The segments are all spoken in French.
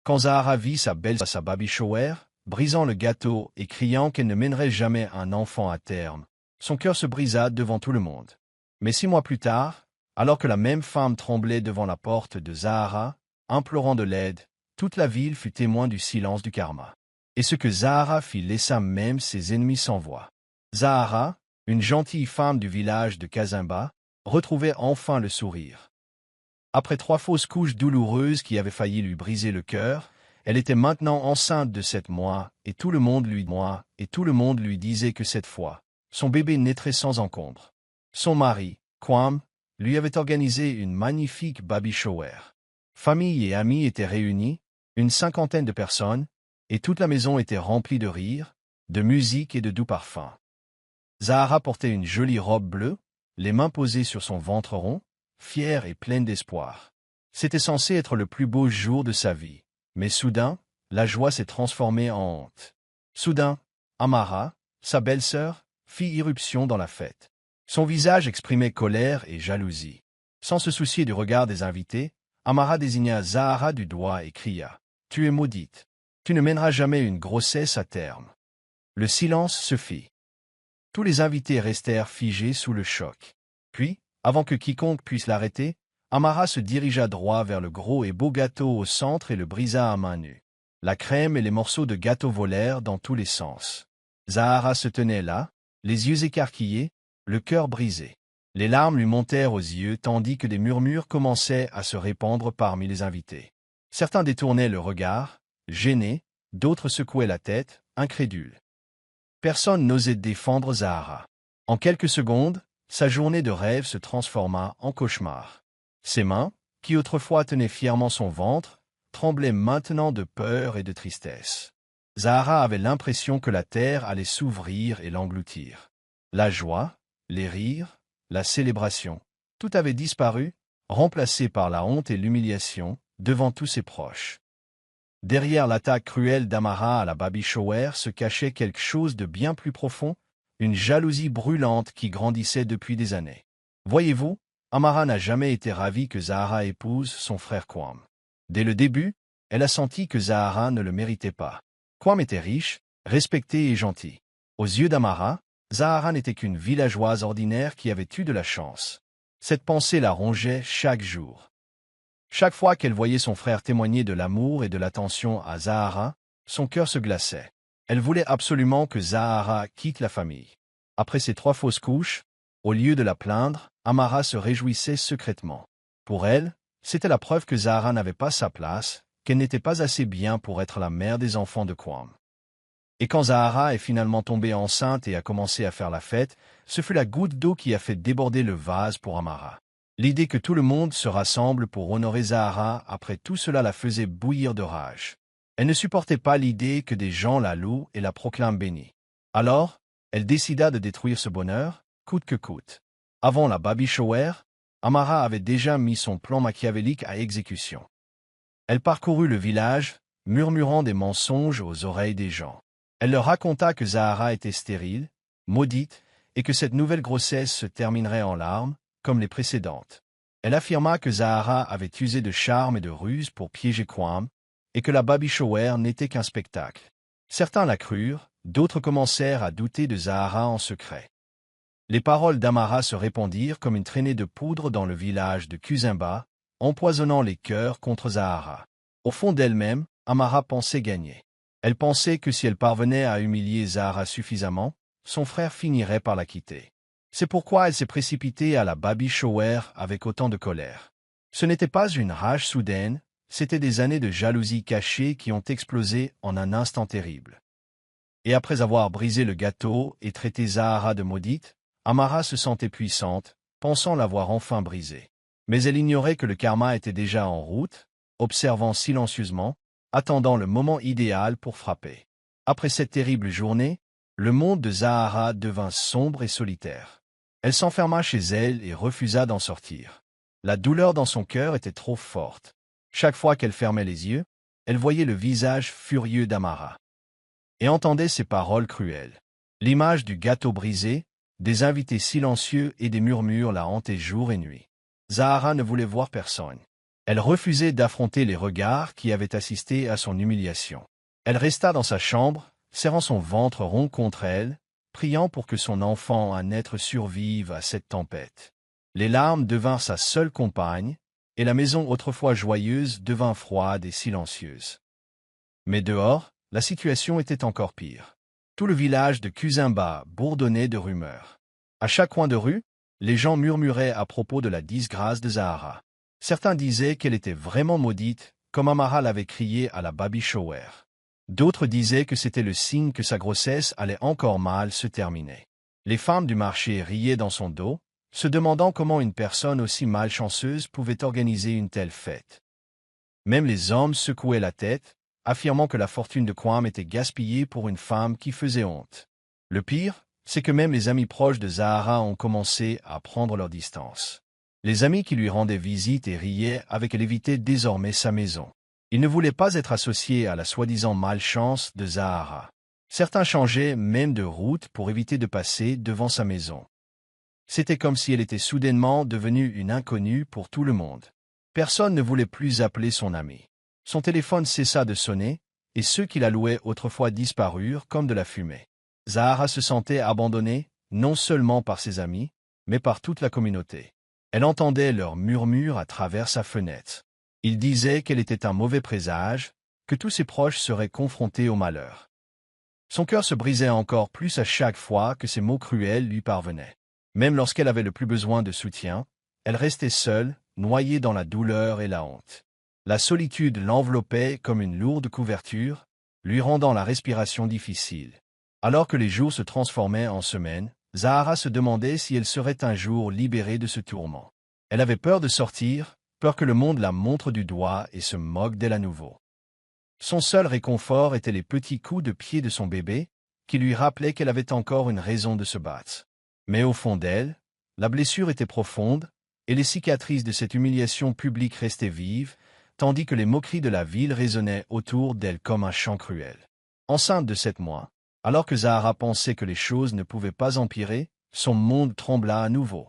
Quand Zahara vit sa belle à sa baby shower, brisant le gâteau et criant qu'elle ne mènerait jamais un enfant à terme, son cœur se brisa devant tout le monde. Mais 6 mois plus tard, alors que la même femme tremblait devant la porte de Zahara, implorant de l'aide, toute la ville fut témoin du silence du karma. Et ce que Zahara fit laissa même ses ennemis sans voix. Zahara, une gentille femme du village de Kazimba, retrouvait enfin le sourire. Après 3 fausses couches douloureuses qui avaient failli lui briser le cœur, elle était maintenant enceinte de 7 mois, et tout le monde lui disait que cette fois, son bébé naîtrait sans encombre. Son mari, Kwam, lui avait organisé une magnifique baby shower. Famille et amis étaient réunis, une 50aine de personnes, et toute la maison était remplie de rires, de musique et de doux parfums. Zahara portait une jolie robe bleue, les mains posées sur son ventre rond, fière et pleine d'espoir. C'était censé être le plus beau jour de sa vie, mais soudain, la joie s'est transformée en honte. Soudain, Amara, sa belle-sœur, fit irruption dans la fête. Son visage exprimait colère et jalousie. Sans se soucier du regard des invités, Amara désigna Zahara du doigt et cria « Tu es maudite. Tu ne mèneras jamais une grossesse à terme. » Le silence se fit. Tous les invités restèrent figés sous le choc. Puis, avant que quiconque puisse l'arrêter, Amara se dirigea droit vers le gros et beau gâteau au centre et le brisa à main nue. La crème et les morceaux de gâteau volèrent dans tous les sens. Zahara se tenait là, les yeux écarquillés, le cœur brisé. Les larmes lui montèrent aux yeux tandis que des murmures commençaient à se répandre parmi les invités. Certains détournaient le regard, gênés, d'autres secouaient la tête, incrédules. Personne n'osait défendre Zahara. En quelques secondes, sa journée de rêve se transforma en cauchemar. Ses mains, qui autrefois tenaient fièrement son ventre, tremblaient maintenant de peur et de tristesse. Zahara avait l'impression que la terre allait s'ouvrir et l'engloutir. La joie, les rires, la célébration, tout avait disparu, remplacé par la honte et l'humiliation devant tous ses proches. Derrière l'attaque cruelle d'Amara à la baby shower se cachait quelque chose de bien plus profond, une jalousie brûlante qui grandissait depuis des années. Voyez-vous, Amara n'a jamais été ravie que Zahara épouse son frère Kwam. Dès le début, elle a senti que Zahara ne le méritait pas. Kwam était riche, respecté et gentil. Aux yeux d'Amara, Zahara n'était qu'une villageoise ordinaire qui avait eu de la chance. Cette pensée la rongeait chaque jour. Chaque fois qu'elle voyait son frère témoigner de l'amour et de l'attention à Zahara, son cœur se glaçait. Elle voulait absolument que Zahara quitte la famille. Après ces 3 fausses couches, au lieu de la plaindre, Amara se réjouissait secrètement. Pour elle, c'était la preuve que Zahara n'avait pas sa place, qu'elle n'était pas assez bien pour être la mère des enfants de Kwam. Et quand Zahara est finalement tombée enceinte et a commencé à faire la fête, ce fut la goutte d'eau qui a fait déborder le vase pour Amara. L'idée que tout le monde se rassemble pour honorer Zahara après tout cela la faisait bouillir de rage. Elle ne supportait pas l'idée que des gens la louent et la proclament bénie. Alors, elle décida de détruire ce bonheur, coûte que coûte. Avant la baby shower, Amara avait déjà mis son plan machiavélique à exécution. Elle parcourut le village, murmurant des mensonges aux oreilles des gens. Elle leur raconta que Zahara était stérile, maudite, et que cette nouvelle grossesse se terminerait en larmes, comme les précédentes. Elle affirma que Zahara avait usé de charme et de ruse pour piéger Kwam, et que la baby shower n'était qu'un spectacle. Certains la crurent, d'autres commencèrent à douter de Zahara en secret. Les paroles d'Amara se répandirent comme une traînée de poudre dans le village de Kazimba, empoisonnant les cœurs contre Zahara. Au fond d'elle-même, Amara pensait gagner. Elle pensait que si elle parvenait à humilier Zahara suffisamment, son frère finirait par la quitter. C'est pourquoi elle s'est précipitée à la baby shower avec autant de colère. Ce n'était pas une rage soudaine, c'étaient des années de jalousie cachée qui ont explosé en un instant terrible. Et après avoir brisé le gâteau et traité Zahara de maudite, Amara se sentait puissante, pensant l'avoir enfin brisé. Mais elle ignorait que le karma était déjà en route, observant silencieusement, attendant le moment idéal pour frapper. Après cette terrible journée, le monde de Zahara devint sombre et solitaire. Elle s'enferma chez elle et refusa d'en sortir. La douleur dans son cœur était trop forte. Chaque fois qu'elle fermait les yeux, elle voyait le visage furieux d'Amara et entendait ses paroles cruelles. L'image du gâteau brisé, des invités silencieux et des murmures la hantaient jour et nuit. Zahara ne voulait voir personne. Elle refusait d'affronter les regards qui avaient assisté à son humiliation. Elle resta dans sa chambre, serrant son ventre rond contre elle, priant pour que son enfant, un être, survive à cette tempête. Les larmes devinrent sa seule compagne, et la maison autrefois joyeuse devint froide et silencieuse. Mais dehors, la situation était encore pire. Tout le village de Kuzimba bourdonnait de rumeurs. À chaque coin de rue, les gens murmuraient à propos de la disgrâce de Zahara. Certains disaient qu'elle était vraiment maudite, comme Amara l'avait crié à la Baby Shower. D'autres disaient que c'était le signe que sa grossesse allait encore mal se terminer. Les femmes du marché riaient dans son dos, se demandant comment une personne aussi malchanceuse pouvait organiser une telle fête. Même les hommes secouaient la tête, affirmant que la fortune de Kwam était gaspillée pour une femme qui faisait honte. Le pire, c'est que même les amis proches de Zahara ont commencé à prendre leur distance. Les amis qui lui rendaient visite et riaient avaient qu'elle évitait désormais sa maison. Ils ne voulaient pas être associés à la soi-disant malchance de Zahara. Certains changeaient même de route pour éviter de passer devant sa maison. C'était comme si elle était soudainement devenue une inconnue pour tout le monde. Personne ne voulait plus appeler son ami. Son téléphone cessa de sonner, et ceux qui la louaient autrefois disparurent comme de la fumée. Zahara se sentait abandonnée, non seulement par ses amis, mais par toute la communauté. Elle entendait leurs murmures à travers sa fenêtre. Ils disaient qu'elle était un mauvais présage, que tous ses proches seraient confrontés au malheur. Son cœur se brisait encore plus à chaque fois que ces mots cruels lui parvenaient. Même lorsqu'elle avait le plus besoin de soutien, elle restait seule, noyée dans la douleur et la honte. La solitude l'enveloppait comme une lourde couverture, lui rendant la respiration difficile. Alors que les jours se transformaient en semaines, Zahara se demandait si elle serait un jour libérée de ce tourment. Elle avait peur de sortir, peur que le monde la montre du doigt et se moque d'elle à nouveau. Son seul réconfort était les petits coups de pied de son bébé, qui lui rappelaient qu'elle avait encore une raison de se battre. Mais au fond d'elle, la blessure était profonde, et les cicatrices de cette humiliation publique restaient vives, tandis que les moqueries de la ville résonnaient autour d'elle comme un chant cruel. Enceinte de 7 mois, alors que Zahara pensait que les choses ne pouvaient pas empirer, son monde trembla à nouveau.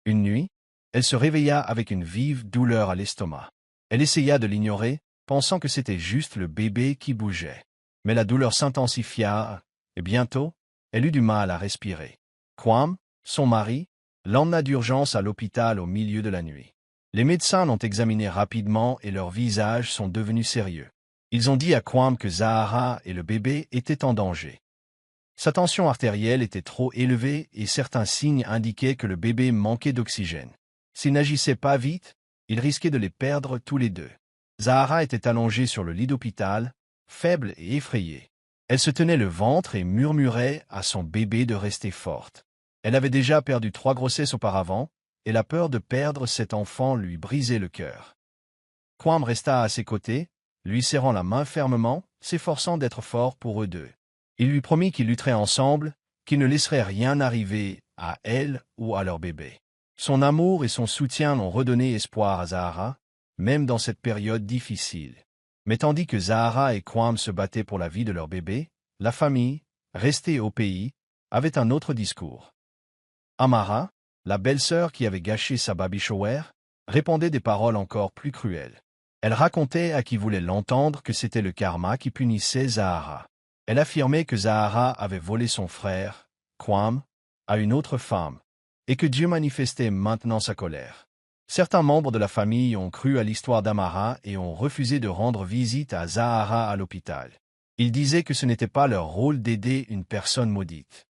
Une nuit, elle se réveilla avec une vive douleur à l'estomac. Elle essaya de l'ignorer, pensant que c'était juste le bébé qui bougeait. Mais la douleur s'intensifia, et bientôt, elle eut du mal à respirer. Kwam, son mari, l'emmena d'urgence à l'hôpital au milieu de la nuit. Les médecins l'ont examiné rapidement et leurs visages sont devenus sérieux. Ils ont dit à Kwam que Zahara et le bébé étaient en danger. Sa tension artérielle était trop élevée et certains signes indiquaient que le bébé manquait d'oxygène. S'il n'agissait pas vite, il risquait de les perdre tous les deux. Zahara était allongée sur le lit d'hôpital, faible et effrayée. Elle se tenait le ventre et murmurait à son bébé de rester forte. Elle avait déjà perdu 3 grossesses auparavant, et la peur de perdre cet enfant lui brisait le cœur. Kwam resta à ses côtés, lui serrant la main fermement, s'efforçant d'être fort pour eux deux. Il lui promit qu'ils lutteraient ensemble, qu'ils ne laisseraient rien arriver à elle ou à leur bébé. Son amour et son soutien l'ont redonné espoir à Zahara, même dans cette période difficile. Mais tandis que Zahara et Kwam se battaient pour la vie de leur bébé, la famille, restée au pays, avait un autre discours. Amara, la belle-sœur qui avait gâché sa baby shower, répondait des paroles encore plus cruelles. Elle racontait à qui voulait l'entendre que c'était le karma qui punissait Zahara. Elle affirmait que Zahara avait volé son frère, Kwam, à une autre femme, et que Dieu manifestait maintenant sa colère. Certains membres de la famille ont cru à l'histoire d'Amara et ont refusé de rendre visite à Zahara à l'hôpital. Ils disaient que ce n'était pas leur rôle d'aider une personne maudite.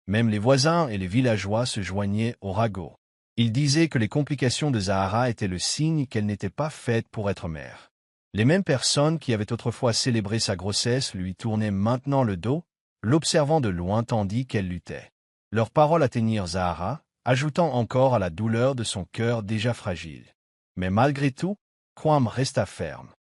Même les voisins et les villageois se joignaient au ragot. Ils disaient que les complications de Zahara étaient le signe qu'elle n'était pas faite pour être mère. Les mêmes personnes qui avaient autrefois célébré sa grossesse lui tournaient maintenant le dos, l'observant de loin tandis qu'elle luttait. Leurs paroles atteignirent Zahara, ajoutant encore à la douleur de son cœur déjà fragile. Mais malgré tout, Kwam resta ferme.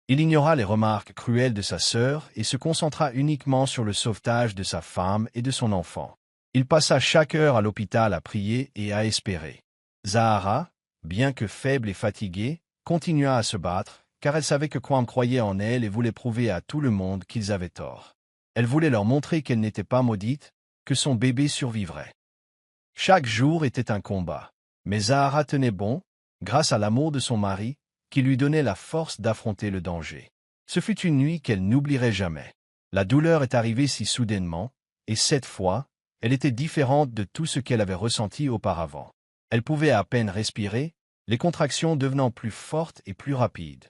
Il ignora les remarques cruelles de sa sœur et se concentra uniquement sur le sauvetage de sa femme et de son enfant. Il passa chaque heure à l'hôpital à prier et à espérer. Zahara, bien que faible et fatiguée, continua à se battre, car elle savait que Kwam croyait en elle et voulait prouver à tout le monde qu'ils avaient tort. Elle voulait leur montrer qu'elle n'était pas maudite, que son bébé survivrait. Chaque jour était un combat. Mais Zahara tenait bon, grâce à l'amour de son mari, qui lui donnait la force d'affronter le danger. Ce fut une nuit qu'elle n'oublierait jamais. La douleur est arrivée si soudainement, et cette fois, elle était différente de tout ce qu'elle avait ressenti auparavant. Elle pouvait à peine respirer, les contractions devenant plus fortes et plus rapides.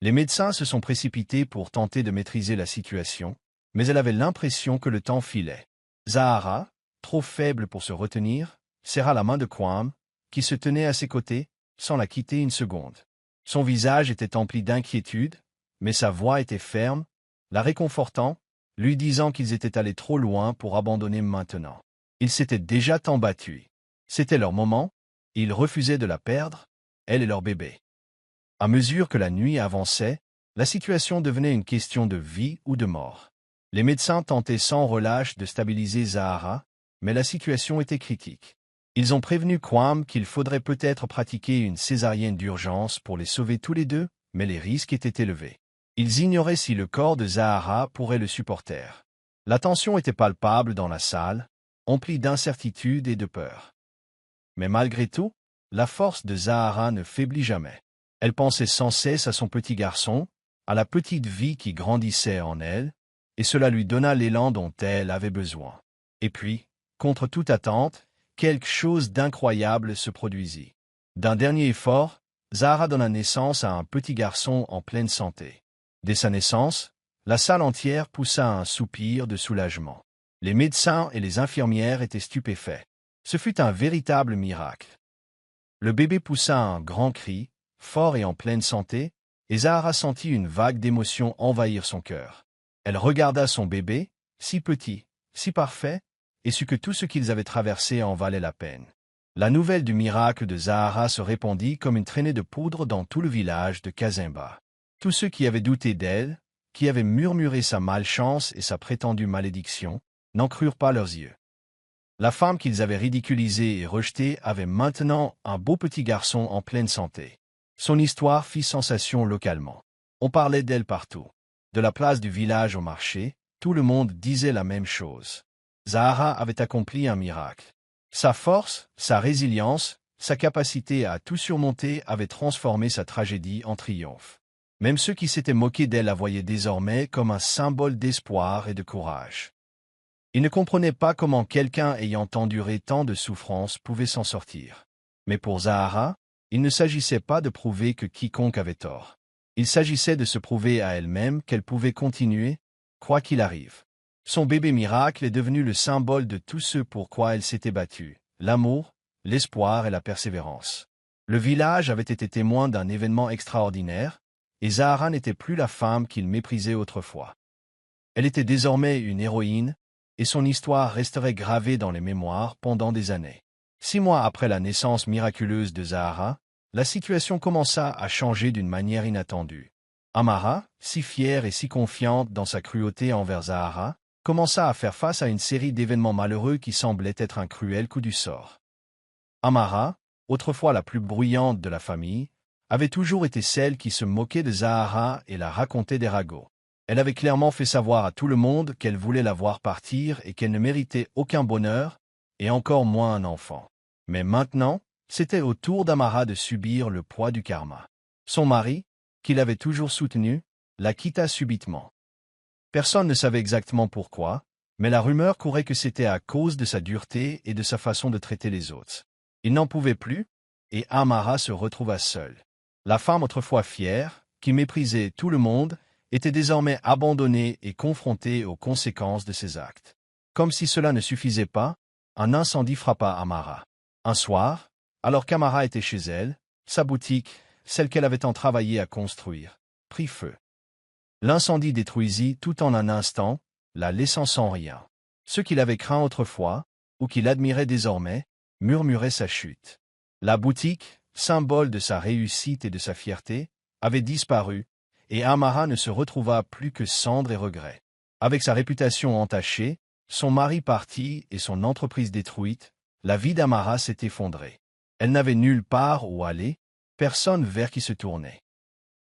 Les médecins se sont précipités pour tenter de maîtriser la situation, mais elle avait l'impression que le temps filait. Zahara, trop faible pour se retenir, serra la main de Kwame, qui se tenait à ses côtés, sans la quitter une seconde. Son visage était empli d'inquiétude, mais sa voix était ferme, la réconfortant, lui disant qu'ils étaient allés trop loin pour abandonner maintenant. Ils s'étaient déjà tant battus. C'était leur moment, et ils refusaient de la perdre, elle et leur bébé. À mesure que la nuit avançait, la situation devenait une question de vie ou de mort. Les médecins tentaient sans relâche de stabiliser Zahara, mais la situation était critique. Ils ont prévenu Kwame qu'il faudrait peut-être pratiquer une césarienne d'urgence pour les sauver tous les deux, mais les risques étaient élevés. Ils ignoraient si le corps de Zahara pourrait le supporter. La tension était palpable dans la salle, emplie d'incertitude et de peur. Mais malgré tout, la force de Zahara ne faiblit jamais. Elle pensait sans cesse à son petit garçon, à la petite vie qui grandissait en elle, et cela lui donna l'élan dont elle avait besoin. Et puis, contre toute attente, quelque chose d'incroyable se produisit. D'un dernier effort, Zahara donna naissance à un petit garçon en pleine santé. Dès sa naissance, la salle entière poussa un soupir de soulagement. Les médecins et les infirmières étaient stupéfaits. Ce fut un véritable miracle. Le bébé poussa un grand cri, fort et en pleine santé, et Zahara sentit une vague d'émotion envahir son cœur. Elle regarda son bébé, si petit, si parfait, et sut que tout ce qu'ils avaient traversé en valait la peine. La nouvelle du miracle de Zahara se répandit comme une traînée de poudre dans tout le village de Kazimba. Tous ceux qui avaient douté d'elle, qui avaient murmuré sa malchance et sa prétendue malédiction, n'en crurent pas leurs yeux. La femme qu'ils avaient ridiculisée et rejetée avait maintenant un beau petit garçon en pleine santé. Son histoire fit sensation localement. On parlait d'elle partout. De la place du village au marché, tout le monde disait la même chose. Zahara avait accompli un miracle. Sa force, sa résilience, sa capacité à tout surmonter avaient transformé sa tragédie en triomphe. Même ceux qui s'étaient moqués d'elle la voyaient désormais comme un symbole d'espoir et de courage. Ils ne comprenaient pas comment quelqu'un ayant enduré tant de souffrances pouvait s'en sortir. Mais pour Zahara, il ne s'agissait pas de prouver que quiconque avait tort. Il s'agissait de se prouver à elle-même qu'elle pouvait continuer, quoi qu'il arrive. Son bébé miracle est devenu le symbole de tout ce pour quoi elle s'était battue, l'amour, l'espoir et la persévérance. Le village avait été témoin d'un événement extraordinaire, et Zahara n'était plus la femme qu'il méprisait autrefois. Elle était désormais une héroïne, et son histoire resterait gravée dans les mémoires pendant des années. 6 mois après la naissance miraculeuse de Zahara, la situation commença à changer d'une manière inattendue. Amara, si fière et si confiante dans sa cruauté envers Zahara, commença à faire face à une série d'événements malheureux qui semblaient être un cruel coup du sort. Amara, autrefois la plus bruyante de la famille, avait toujours été celle qui se moquait de Zahara et la racontait des ragots. Elle avait clairement fait savoir à tout le monde qu'elle voulait la voir partir et qu'elle ne méritait aucun bonheur, et encore moins un enfant. Mais maintenant, c'était au tour d'Amara de subir le poids du karma. Son mari, qui l'avait toujours soutenue, la quitta subitement. Personne ne savait exactement pourquoi, mais la rumeur courait que c'était à cause de sa dureté et de sa façon de traiter les autres. Il n'en pouvait plus, et Amara se retrouva seule. La femme autrefois fière, qui méprisait tout le monde, était désormais abandonnée et confrontée aux conséquences de ses actes. Comme si cela ne suffisait pas, un incendie frappa Amara. Un soir, alors qu'Amara était chez elle, sa boutique, celle qu'elle avait tant travaillé à construire, prit feu. L'incendie détruisit tout en un instant, la laissant sans rien. Ceux qui l'avaient craint autrefois, ou qui l'admiraient désormais, murmuraient sa chute. La boutique, symbole de sa réussite et de sa fierté, avait disparu, et Amara ne se retrouva plus que cendres et regrets. Avec sa réputation entachée, son mari parti et son entreprise détruite, la vie d'Amara s'est effondrée. Elle n'avait nulle part où aller, personne vers qui se tourner.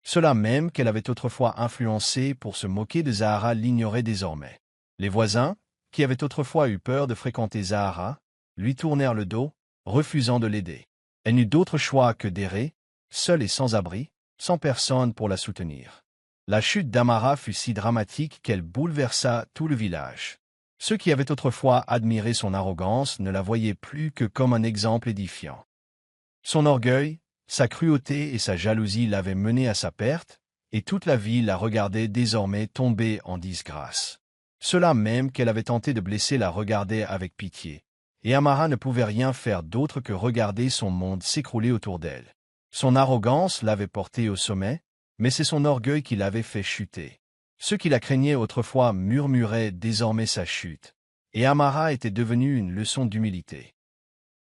Cela même qu'elle avait autrefois influencé pour se moquer de Zahara l'ignorait désormais. Les voisins, qui avaient autrefois eu peur de fréquenter Zahara, lui tournèrent le dos, refusant de l'aider. Elle n'eut d'autre choix que d'errer, seule et sans abri, sans personne pour la soutenir. La chute d'Amara fut si dramatique qu'elle bouleversa tout le village. Ceux qui avaient autrefois admiré son arrogance ne la voyaient plus que comme un exemple édifiant. Son orgueil, sa cruauté et sa jalousie l'avaient menée à sa perte, et toute la ville la regardait désormais tomber en disgrâce. Ceux-là même qu'elle avait tenté de blesser la regardaient avec pitié, et Amara ne pouvait rien faire d'autre que regarder son monde s'écrouler autour d'elle. Son arrogance l'avait portée au sommet, mais c'est son orgueil qui l'avait fait chuter. Ceux qui la craignaient autrefois murmuraient désormais sa chute, et Amara était devenue une leçon d'humilité.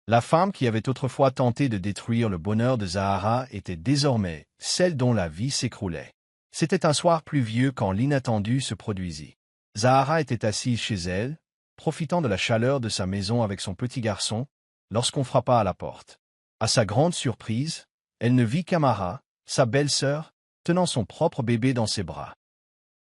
La femme qui avait autrefois tenté de détruire le bonheur de Zahara était désormais celle dont la vie s'écroulait. C'était un soir pluvieux quand l'inattendu se produisit. Zahara était assise chez elle, profitant de la chaleur de sa maison avec son petit garçon, lorsqu'on frappa à la porte. À sa grande surprise, elle ne vit qu'Amara, sa belle-sœur, tenant son propre bébé dans ses bras.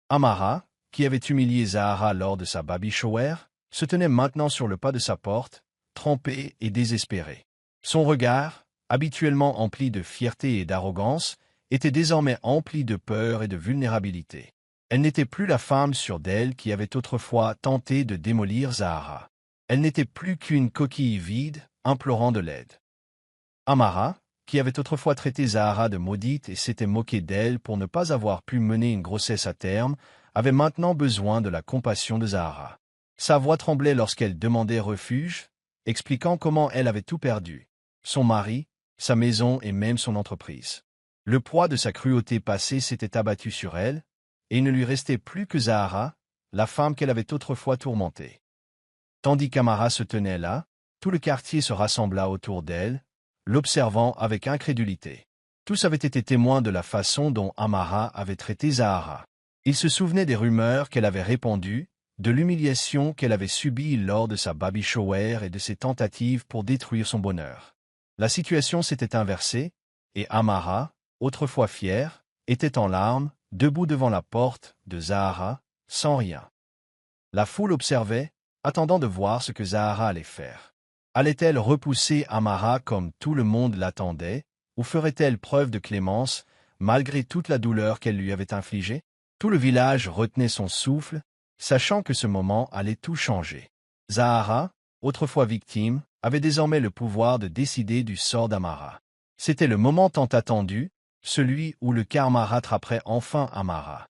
Amara, qui avait humilié Zahara lors de sa baby shower, se tenait maintenant sur le pas de sa porte, trempé et désespéré. Son regard, habituellement empli de fierté et d'arrogance, était désormais empli de peur et de vulnérabilité. Elle n'était plus la femme sûre d'elle qui avait autrefois tenté de démolir Zahara. Elle n'était plus qu'une coquille vide, implorant de l'aide. Amara, qui avait autrefois traité Zahara de maudite et s'était moqué d'elle pour ne pas avoir pu mener une grossesse à terme, avait maintenant besoin de la compassion de Zahara. Sa voix tremblait lorsqu'elle demandait refuge, expliquant comment elle avait tout perdu, son mari, sa maison et même son entreprise. Le poids de sa cruauté passée s'était abattu sur elle, et il ne lui restait plus que Zahara, la femme qu'elle avait autrefois tourmentée. Tandis qu'Amara se tenait là, tout le quartier se rassembla autour d'elle, l'observant avec incrédulité. Tous avaient été témoins de la façon dont Amara avait traité Zahara. Ils se souvenaient des rumeurs qu'elle avait répandues, de l'humiliation qu'elle avait subie lors de sa baby shower et de ses tentatives pour détruire son bonheur. La situation s'était inversée, et Amara, autrefois fière, était en larmes, debout devant la porte de Zahara, sans rien. La foule observait, attendant de voir ce que Zahara allait faire. Allait-elle repousser Amara comme tout le monde l'attendait, ou ferait-elle preuve de clémence, malgré toute la douleur qu'elle lui avait infligée? Tout le village retenait son souffle, sachant que ce moment allait tout changer. Zahara, autrefois victime, avait désormais le pouvoir de décider du sort d'Amara. C'était le moment tant attendu, celui où le karma rattraperait enfin Amara.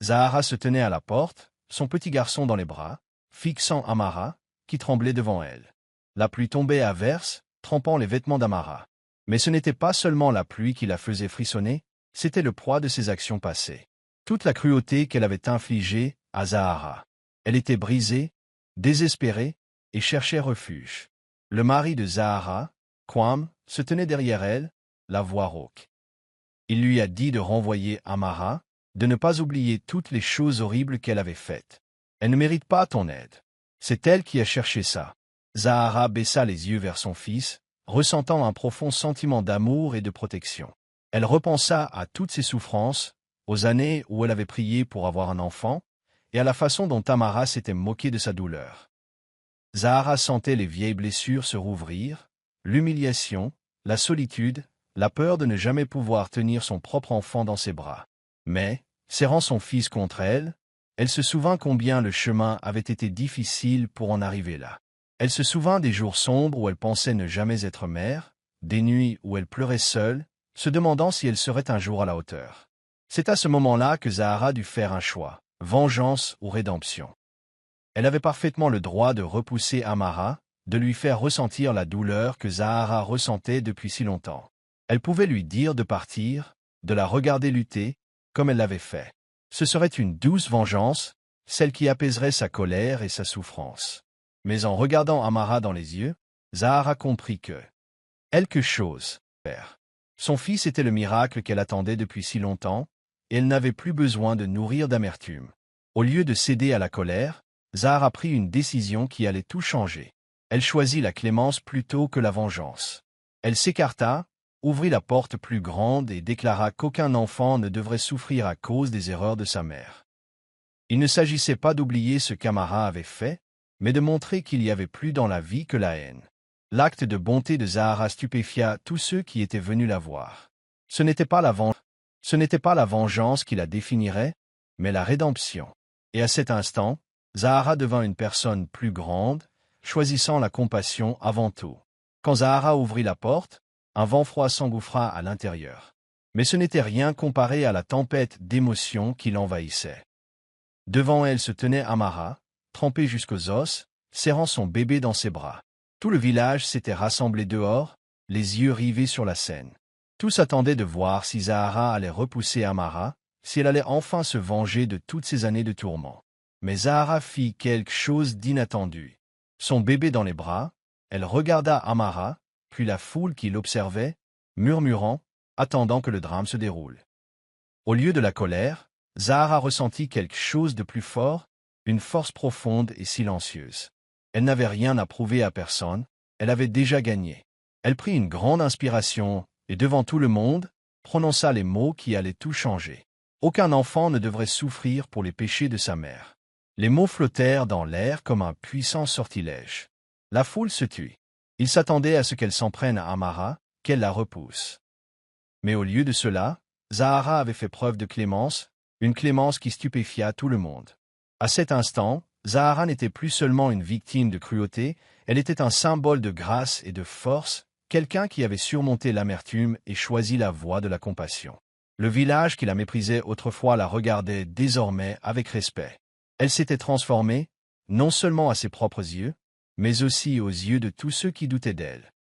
Zahara se tenait à la porte, son petit garçon dans les bras, fixant Amara, qui tremblait devant elle. La pluie tombait à verse, trempant les vêtements d'Amara. Mais ce n'était pas seulement la pluie qui la faisait frissonner, c'était le poids de ses actions passées. Toute la cruauté qu'elle avait infligée à Zahara. Elle était brisée, désespérée, et cherchait refuge. Le mari de Zahara, Kwam, se tenait derrière elle, la voix rauque. Il lui a dit de renvoyer Amara, de ne pas oublier toutes les choses horribles qu'elle avait faites. Elle ne mérite pas ton aide. C'est elle qui a cherché ça. Zahara baissa les yeux vers son fils, ressentant un profond sentiment d'amour et de protection. Elle repensa à toutes ses souffrances, aux années où elle avait prié pour avoir un enfant, et à la façon dont Amara s'était moquée de sa douleur. Zahara sentait les vieilles blessures se rouvrir, l'humiliation, la solitude, la peur de ne jamais pouvoir tenir son propre enfant dans ses bras. Mais, serrant son fils contre elle, elle se souvint combien le chemin avait été difficile pour en arriver là. Elle se souvint des jours sombres où elle pensait ne jamais être mère, des nuits où elle pleurait seule, se demandant si elle serait un jour à la hauteur. C'est à ce moment-là que Zahara dut faire un choix, vengeance ou rédemption. Elle avait parfaitement le droit de repousser Amara, de lui faire ressentir la douleur que Zahara ressentait depuis si longtemps. Elle pouvait lui dire de partir, de la regarder lutter, comme elle l'avait fait. Ce serait une douce vengeance, celle qui apaiserait sa colère et sa souffrance. Mais en regardant Amara dans les yeux, Zahara comprit que quelque chose, père. Son fils était le miracle qu'elle attendait depuis si longtemps, et elle n'avait plus besoin de nourrir d'amertume. Au lieu de céder à la colère, Zahara prit une décision qui allait tout changer. Elle choisit la clémence plutôt que la vengeance. Elle s'écarta, ouvrit la porte plus grande et déclara qu'aucun enfant ne devrait souffrir à cause des erreurs de sa mère. Il ne s'agissait pas d'oublier ce qu'Amara avait fait, mais de montrer qu'il y avait plus dans la vie que la haine. L'acte de bonté de Zahara stupéfia tous ceux qui étaient venus la voir. Ce n'était pas la vengeance qui la définirait, mais la rédemption. Et à cet instant, Zahara devint une personne plus grande, choisissant la compassion avant tout. Quand Zahara ouvrit la porte, un vent froid s'engouffra à l'intérieur. Mais ce n'était rien comparé à la tempête d'émotions qui l'envahissait. Devant elle se tenait Amara, trempée jusqu'aux os, serrant son bébé dans ses bras. Tout le village s'était rassemblé dehors, les yeux rivés sur la scène. Tous attendaient de voir si Zahara allait repousser Amara, si elle allait enfin se venger de toutes ces années de tourments. Mais Zahara fit quelque chose d'inattendu. Son bébé dans les bras, elle regarda Amara, puis la foule qui l'observait, murmurant, attendant que le drame se déroule. Au lieu de la colère, Zahara ressentit quelque chose de plus fort, une force profonde et silencieuse. Elle n'avait rien à prouver à personne, elle avait déjà gagné. Elle prit une grande inspiration, et devant tout le monde, prononça les mots qui allaient tout changer. Aucun enfant ne devrait souffrir pour les péchés de sa mère. Les mots flottèrent dans l'air comme un puissant sortilège. La foule se tut. Ils s'attendaient à ce qu'elle s'en prenne à Amara, qu'elle la repousse. Mais au lieu de cela, Zahara avait fait preuve de clémence, une clémence qui stupéfia tout le monde. À cet instant, Zahara n'était plus seulement une victime de cruauté, elle était un symbole de grâce et de force, quelqu'un qui avait surmonté l'amertume et choisi la voie de la compassion. Le village qui la méprisait autrefois la regardait désormais avec respect. Elle s'était transformée, non seulement à ses propres yeux, mais aussi aux yeux de tous ceux qui doutaient d'elle.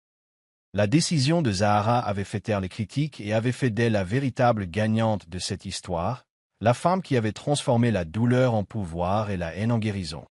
La décision de Zahara avait fait taire les critiques et avait fait d'elle la véritable gagnante de cette histoire, la femme qui avait transformé la douleur en pouvoir et la haine en guérison.